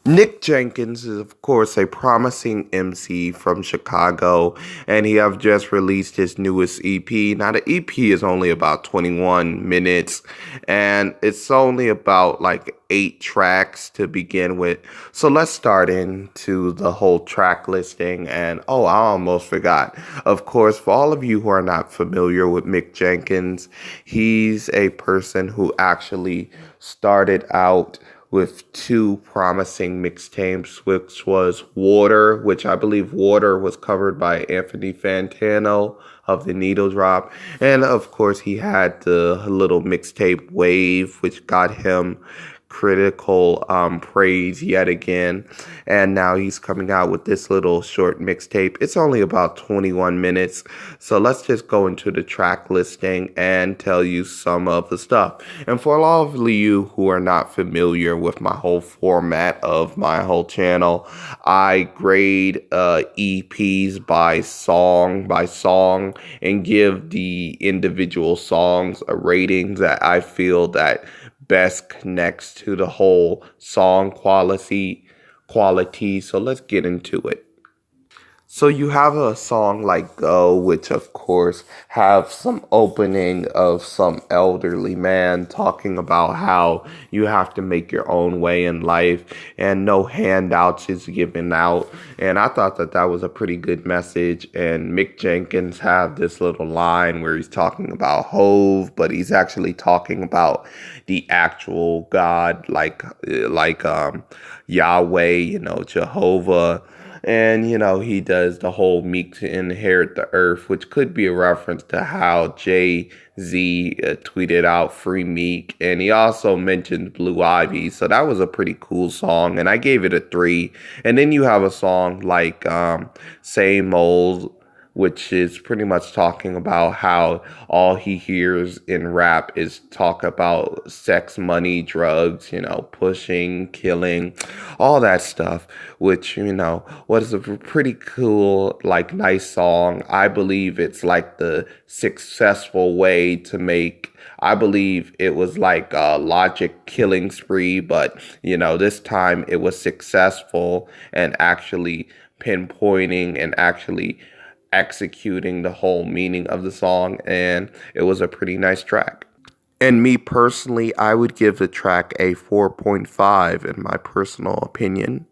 Nick Jenkins is, of course, a promising MC from Chicago, and he have just released his newest EP. Now, the EP is only about 21 minutes, and it's only about like 8 tracks to begin with. So let's start into the whole track listing. And oh, I almost forgot. Of course, for all of you who are not familiar with Mick Jenkins, he's a person who actually started out with two promising mixtapes, which was Water, which I believe Water was covered by Anthony Fantano of the Needle Drop. And of course, he had the little mixtape Wave, which got him critical praise yet again. And now he's coming out with this little short mixtape. It's only about 21 minutes. So let's just go into the track listing and tell you some of the stuff. And for all of you who are not familiar with my whole format of my whole channel, I grade EPs by song and give the individual songs a rating that I feel that best connects to the whole song quality. So let's get into it. So you have a song like Go, which of course have some opening of some elderly man talking about how you have to make your own way in life and no handouts is given out. And I thought that that was a pretty good message. And Mick Jenkins have this little line where he's talking about Hove, but he's actually talking about the actual God, like Yahweh, Jehovah. And, he does the whole meek to inherit the earth, which could be a reference to how Jay-Z tweeted out Free Meek. And he also mentioned Blue Ivy. So that was a pretty cool song. And I gave it a 3. And then you have a song like Same Old, which is pretty much talking about how all he hears in rap is talk about sex, money, drugs, pushing, killing, all that stuff, which, was a pretty cool, like, nice song. I believe it's like the successful way to make. I believe it was like a Logic killing spree, but, this time it was successful and actually pinpointing and actually executing the whole meaning of the song, and it was a pretty nice track. And me personally, I would give the track a 4.5 in my personal opinion.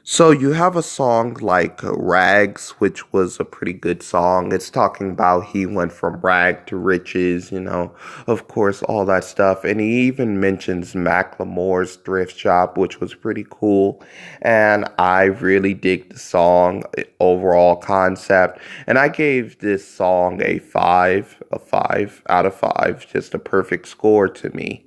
So you have a song like Rags, which was a pretty good song. It's talking about he went from rag to riches, of course, all that stuff. And he even mentions Macklemore's thrift shop, which was pretty cool. And I really dig the song, overall concept. And I gave this song a 5 out of 5, just a perfect score to me.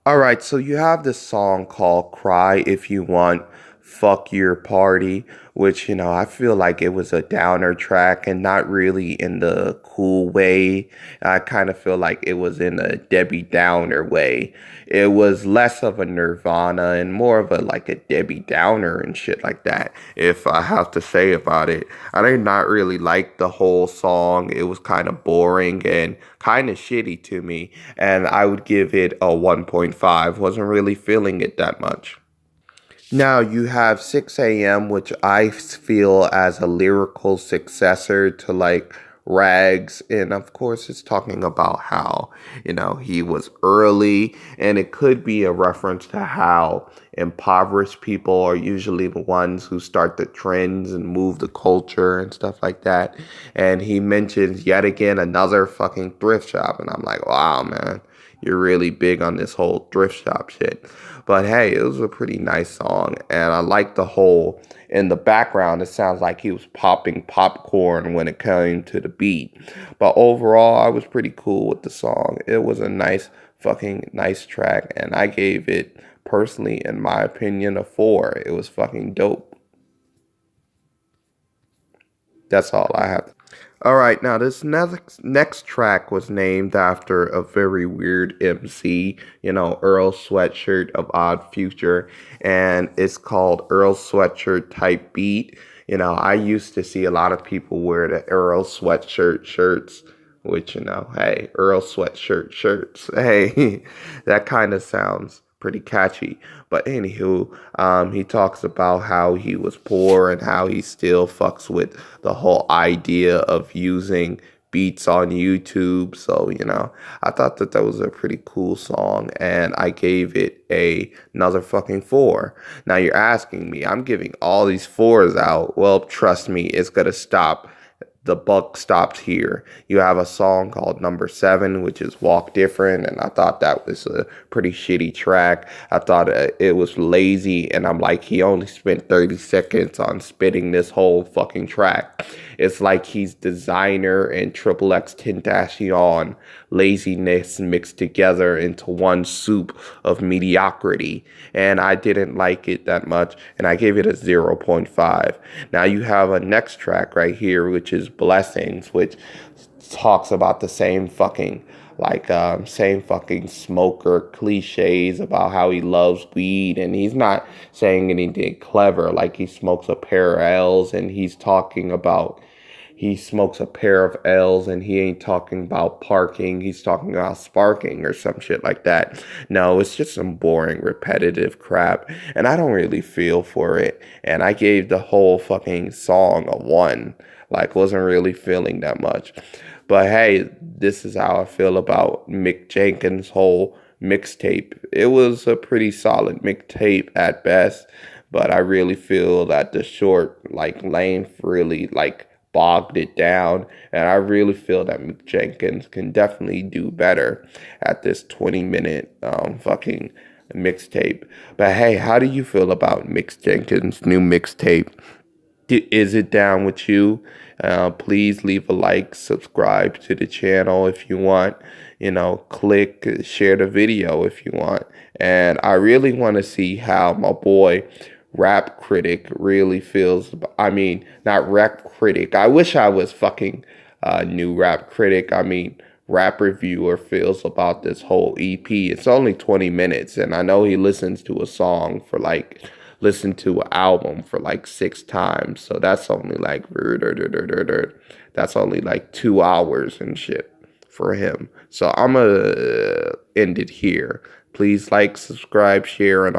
All right, so you have this song called Cry If You Want, Fuck Your Party, which, I feel like it was a downer track and not really in the cool way. I kind of feel like it was in a Debbie Downer way. It was less of a Nirvana and more of a like a Debbie Downer and shit like that, if I have to say about it. I did not really like the whole song. It was kind of boring and kind of shitty to me, and I would give it a 1.5. Wasn't really feeling it that much. Now you have 6 a.m., which I feel as a lyrical successor to like Rags. And of course, it's talking about how, he was early. And it could be a reference to how impoverished people are usually the ones who start the trends and move the culture and stuff like that. And he mentions yet again another fucking thrift shop. And I'm like, wow, man, you're really big on this whole thrift shop shit. But hey, it was a pretty nice song. And I like the whole, in the background, it sounds like he was popping popcorn when it came to the beat. But overall, I was pretty cool with the song. It was a fucking nice track. And I gave it, personally, in my opinion, a 4. It was fucking dope. That's all I have. All right, now this next track was named after a very weird MC, Earl Sweatshirt of Odd Future, and it's called Earl Sweatshirt Type Beat. I used to see a lot of people wear the Earl Sweatshirt shirts, which, hey, Earl Sweatshirt shirts. Hey, that kind of sounds pretty catchy. But anywho, he talks about how he was poor and how he still fucks with the whole idea of using beats on YouTube. So, I thought that was a pretty cool song, and I gave it another fucking 4. Now you're asking me, I'm giving all these 4s out. Well, trust me, it's gonna stop. The buck stops here. You have a song called Number 7, which is Walk Different, and I thought that was a pretty shitty track. I thought it was lazy, and I'm like, he only spent 30 seconds on spitting this whole fucking track. It's like he's Designer and Triple X Tentacion laziness mixed together into one soup of mediocrity, and I didn't like it that much, and I gave it a 0.5. Now you have a next track right here, which is Blessings, which talks about the same fucking smoker cliches about how he loves weed, and he's not saying anything clever. Like, he smokes a pair of L's, and he's talking about he smokes a pair of L's, and he ain't talking about parking. He's talking about sparking or some shit like that. No, it's just some boring, repetitive crap, and I don't really feel for it. And I gave the whole fucking song a 1. Like, wasn't really feeling that much. But hey, this is how I feel about Mick Jenkins' whole mixtape. It was a pretty solid mixtape at best, but I really feel that the short, length really, bogged it down, and I really feel that Mick Jenkins can definitely do better at this 20-minute fucking mixtape. But hey, how do you feel about Mick Jenkins' new mixtape? Is it down with you? Please leave a like, subscribe to the channel if you want, click, share the video if you want. And I really want to see how my boy Rap Critic really feels. I mean, not Rap Critic. I wish I was fucking new Rap Critic. I mean, Rap Reviewer feels about this whole EP. It's only 20 minutes, and I know he listens to a song for listen to an album for 6 times. So that's only that's only 2 hours and shit for him. So I'm gonna end it here. Please like, subscribe, share, and